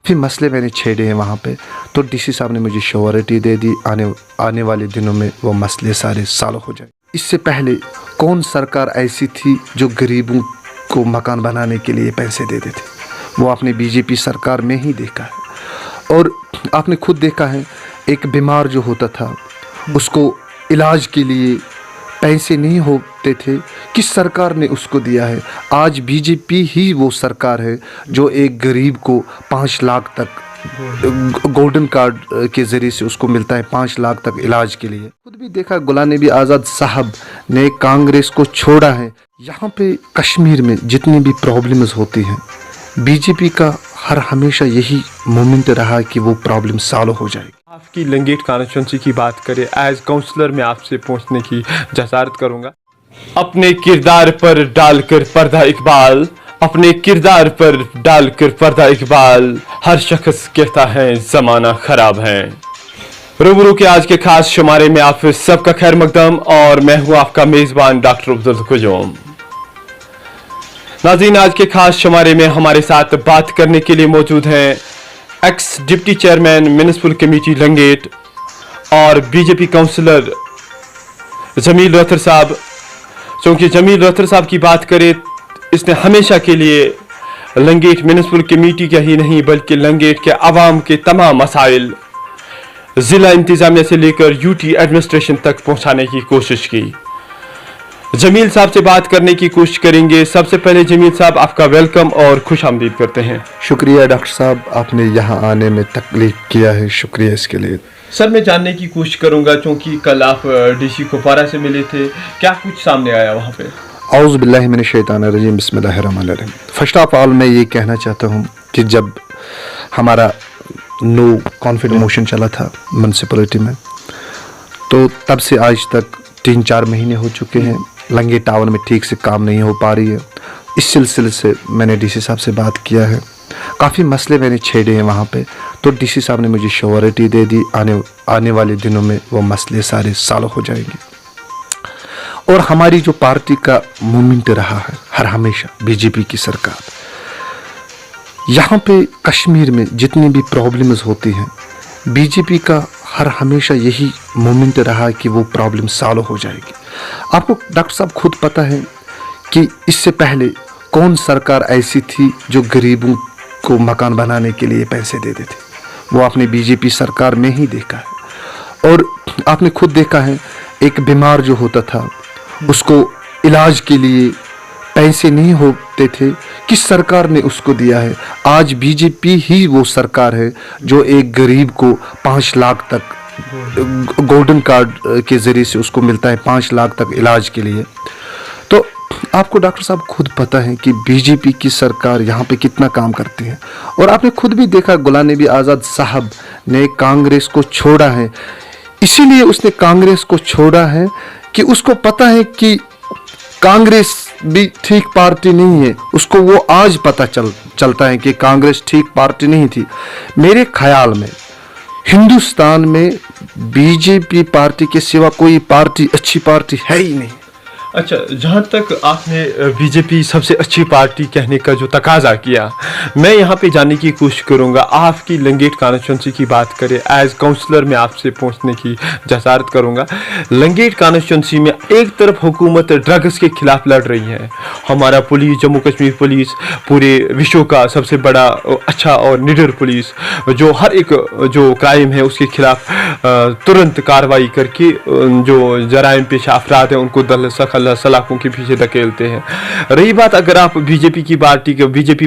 फिर मसले मैंने छेड़े हैं वहाँ पे, तो डीसी साहब ने मुझे श्योरिटी दे दी आने वाले दिनों में वो मसले सारे सॉल्व हो जाए। इससे पहले कौन सरकार ऐसी थी जो गरीबों को मकान बनाने के लिए पैसे देते थे? वो आपने बीजेपी सरकार में ही देखा है। और आपने खुद देखा है, एक बीमार जो होता था उसको इलाज के लिए पैसे नहीं होते थे, किस सरकार ने उसको दिया है? आज बीजेपी ही वो सरकार है जो एक गरीब को 5 लाख तक गोल्डन कार्ड के ज़रिए से उसको मिलता है 5 लाख तक इलाज के लिए। खुद भी देखा, गुलाम नबी आज़ाद साहब ने कांग्रेस को छोड़ा है। यहाँ पे कश्मीर में जितनी भी प्रॉब्लम्स होती हैं, बीजेपी का हर हमेशा यही मोमेंट रहा कि वो प्रॉब्लम सॉल्व हो जाएगी। आपकी लंगेट कॉन्स्टिट्यूंसी की बात करें, एज काउंसलर मैं आपसे पूछने की जसारत करूंगा। अपने किरदार पर डालकर पर्दा इकबाल, अपने किरदार पर डालकर पर्दा इकबाल, हर शख्स कहता है जमाना खराब है। रूबरू के आज के खास शुमारे में आप सबका खैर मकदम, और मैं हूं आपका मेजबान डॉक्टर अब्दुल कुजूम। नाज़रीन, आज के खास शुमारे में हमारे साथ बात करने के लिए मौजूद हैं x deputy chairman municipal committee Langate और बीजेपी काउंसलर जमील रथर साहब। क्योंकि जमील रथर साहब की बात करें, इसने हमेशा के लिए लंगेट म्युनिसिपल कमेटी का ही नहीं बल्कि लंगेट के आवाम के तमाम मसाइल ज़िला इंतज़ामिया से लेकर यूटी एडमिनिस्ट्रेशन तक पहुंचाने की कोशिश की। जमील साहब से बात करने की कोशिश करेंगे। सबसे पहले जमील साहब, आपका वेलकम और खुश आमदीद करते हैं। शुक्रिया डॉक्टर साहब, आपने यहाँ आने में तकलीफ किया है, शुक्रिया इसके लिए। सर, मैं जानने की कोशिश करूंगा, क्योंकि कल आप डीसी कुपवारा से मिले थे, क्या कुछ सामने आया वहाँ पे? औज़ु बिल्लाहि मिनश शैतानिर रजीम, बिस्मिल्लाहिर्रहमानिर्रहीम। फर्स्ट ऑफ ऑल मैं ये कहना चाहता हूँ कि जब हमारा नो कॉन्फिडेंस मोशन चला था म्यूनसिपलिटी में, तो तब से आज तक 3-4 महीने हो चुके हैं। लंगेट टाउन में ठीक से काम नहीं हो पा रही है। इस सिलसिले से मैंने डीसी साहब से बात किया है, काफ़ी मसले मैंने छेड़े हैं वहाँ पे, तो डीसी साहब ने मुझे श्योरिटी दे दी आने वाले दिनों में वो मसले सारे सॉल्व हो जाएंगे। और हमारी जो पार्टी का मूवमेंट रहा है हर हमेशा, बीजेपी की सरकार, यहाँ पे कश्मीर में जितनी भी प्रॉब्लम्स होती हैं, बीजेपी का हर हमेशा यही मोमेंट रहा कि वो प्रॉब्लम सॉल्व हो जाएगी। आपको डॉक्टर साहब खुद पता है कि इससे पहले कौन सरकार ऐसी थी जो गरीबों को मकान बनाने के लिए पैसे देते थे? वो आपने बीजेपी सरकार में ही देखा है। और आपने खुद देखा है, एक बीमार जो होता था उसको इलाज के लिए पैसे नहीं होते थे, किस सरकार ने उसको दिया है? आज बीजेपी ही वो सरकार है जो एक गरीब को 5 लाख तक गोल्डन कार्ड के ज़रिए से उसको मिलता है 5 लाख तक इलाज के लिए। तो आपको डॉक्टर साहब खुद पता है कि बीजेपी की सरकार यहाँ पे कितना काम करती है। और आपने खुद भी देखा, गुलाम नबी आज़ाद साहब ने कांग्रेस को छोड़ा है। इसीलिए उसने कांग्रेस को छोड़ा है कि उसको पता है कि कांग्रेस भी ठीक पार्टी नहीं है। उसको वो आज पता चलता है कि कांग्रेस ठीक पार्टी नहीं थी। मेरे ख्याल में हिंदुस्तान में बीजेपी पार्टी के सिवा कोई पार्टी अच्छी पार्टी है ही नहीं। अच्छा, जहाँ तक आपने बीजेपी सबसे अच्छी पार्टी कहने का जो तकाजा किया, मैं यहाँ पे जानने की कोशिश करूँगा। आपकी लंगेट कॉन्स्टिट्यूंसी की बात करें, एज काउंसलर मैं आपसे पूछने की जसारत करूँगा। लंगेट कॉन्स्टिट्यूंसी में एक तरफ हुकूमत ड्रग्स के खिलाफ लड़ रही है, हमारा पुलिस, जम्मू कश्मीर पुलिस पूरे विश्व का सबसे बड़ा अच्छा और निडर पुलिस, जो हर एक जो क्राइम है उसके खिलाफ तुरंत कार्रवाई करके जो जराइम पेशा अफराद हैं उनको सलाखों के पीछे धकेलते हैं। रही बात, अगर आप बीजेपी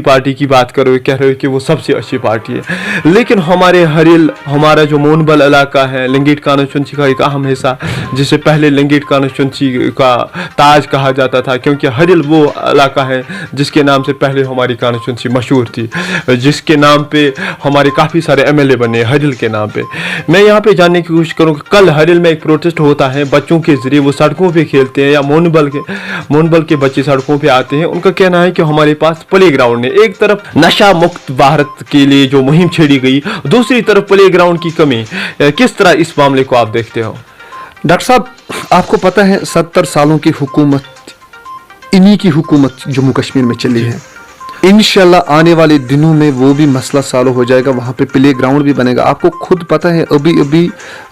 पार्टी की बात करो, कह रहे हो कि वो सबसे अच्छी पार्टी है, लेकिन हमारे हरिल, हमारा जो मोनबल इलाका है, लंगेट कॉन्स्टिट्यूंसी का एक अहम हिस्सा, जिसे पहले लंगेट कॉन्स्टिट्यूंसी का ताज कहा जाता था, क्योंकि हरिल वो इलाका है जिसके नाम से पहले हमारी कॉन्स्टिट्यूंसी मशहूर थी, जिसके नाम पे हमारे काफ़ी सारे MLA बने हरिल के नाम पे। मैं यहाँ पे जानने की कोशिश करूँ, कल हरिल में एक प्रोटेस्ट होता है, बच्चों के जरिए वो सड़कों पे खेलते हैं, या मोनबल के बच्चे सड़कों पे आते हैं। उनका कहना है कि हमारे पास प्ले ग्राउंड है। एक तरफ नशा मुक्त भारत के लिए जो मुहिम छेड़ी गई, दूसरी तरफ प्ले ग्राउंड की कमी। किस तरह इस मामले को आप देखते हो? डॉक्टर साहब, आपको पता है 70 सालों की हुकूमत, इन्हीं की हुकूमत जम्मू कश्मीर में चली है। इंशाल्लाह आने वाले दिनों में वो भी मसला सॉल्व हो जाएगा, वहाँ पे प्ले ग्राउंड भी बनेगा। आपको खुद पता है अभी अभी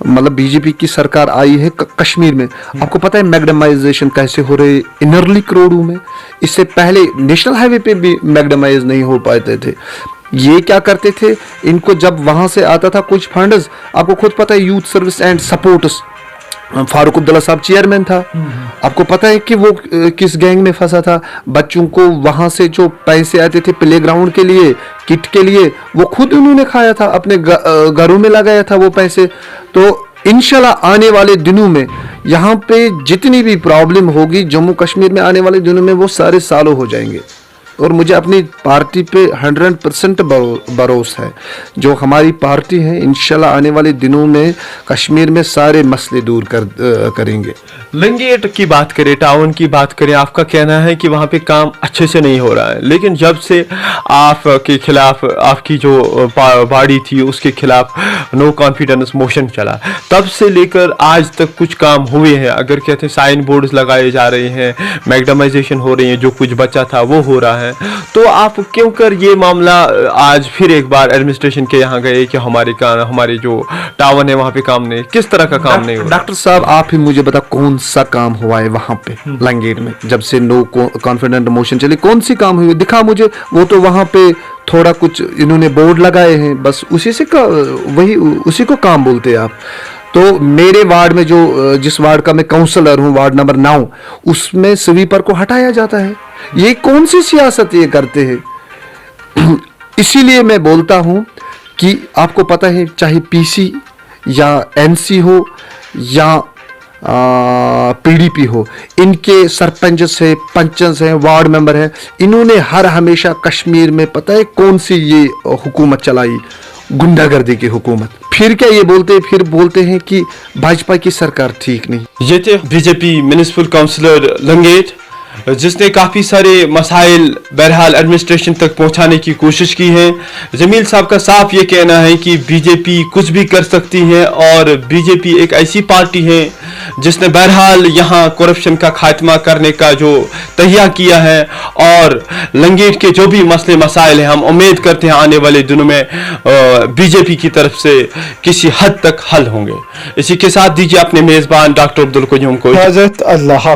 मतलब बीजेपी की सरकार आई है कश्मीर में, आपको पता है मैग्डमाइजेशन कैसे हो रहे इनर लिंक रोडों में, इससे पहले नेशनल हाईवे पे भी मैग्डमाइज नहीं हो पाते थे। ये क्या करते थे, इनको जब वहाँ से आता था कुछ फंड्स, आपको खुद पता है youth service and supports Farooq Abdullah साहब चेयरमैन था, आपको पता है कि वो किस गैंग में फंसा था। बच्चों को वहां से जो पैसे आते थे प्ले ग्राउंड के लिए, किट के लिए, वो खुद उन्होंने खाया था, अपने घरों में लगाया था वो पैसे। तो इंशाल्लाह आने वाले दिनों में यहाँ पे जितनी भी प्रॉब्लम होगी जम्मू कश्मीर में आने वाले दिनों में वो सारे सॉल्व हो जाएंगे। और मुझे अपनी पार्टी पे 100% भरोसा है, जो हमारी पार्टी है इंशाल्लाह आने वाले दिनों में कश्मीर में सारे मसले दूर करेंगे। लंगेट की बात करें, टाउन की बात करें, आपका कहना है कि वहाँ पे काम अच्छे से नहीं हो रहा है, लेकिन जब से आपके खिलाफ आपकी जो बॉडी थी उसके खिलाफ नो कॉन्फिडेंस मोशन चला, तब से लेकर आज तक कुछ काम हुए हैं। अगर कहते हैं साइन बोर्ड्स लगाए जा रहे हैं, मैग्डमाइजेशन हो रही है, जो कुछ बचा था वो हो रहा है, तो आप क्यों कर ये मामला आज फिर एक बार एडमिनिस्ट्रेशन के यहाँ गए कि हमारे जो टाउन है वहाँ पे काम नहीं, किस तरह का काम नहीं हुआ? डॉक्टर साहब आप ही मुझे बता कौन सा काम हुआ है वहाँ पे लंगेट में, जब से नो कॉन्फिडेंट मोशन चली, कौन सी काम हुई दिखा मुझे। वो तो वहाँ पे थोड़ा कुछ इन्होंने बोर्ड लगाए हैं, बस उसी को काम बोलते हैं आप। तो मेरे वार्ड में जो जिस वार्ड का मैं काउंसलर हूँ, वार्ड नंबर 9, उसमें स्वीपर को हटाया जाता है। ये कौन सी सियासत ये करते हैं? इसीलिए मैं बोलता हूँ कि आपको पता है चाहे पीसी या एनसी हो या पीडीपी हो, इनके सरपंच है, पंचस हैं, वार्ड मेंबर हैं, इन्होंने हर हमेशा कश्मीर में पता है कौन सी ये हुकूमत चलाई, गुंडागर्दी की हुकूमत। फिर क्या ये बोलते हैं कि भाजपा की सरकार ठीक नहीं। ये थे बीजेपी म्युनिसिपल काउंसलर लंगेट, जिसने काफ़ी सारे मसाइल बहरहाल एडमिनिस्ट्रेशन तक पहुंचाने की कोशिश की है। जमील साहब का साफ ये कहना है कि बीजेपी कुछ भी कर सकती है और बीजेपी एक ऐसी पार्टी है जिसने बहरहाल यहाँ करप्शन का खात्मा करने का जो तहिया किया है, और लंगेट के जो भी मसले मसाइल हैं हम उम्मीद करते हैं आने वाले दिनों में बीजेपी की तरफ से किसी हद तक हल होंगे। इसी के साथ दीजिए अपने मेज़बान डॉक्टर अब्दुल क़य्यूम को इजाज़त। अल्लाह।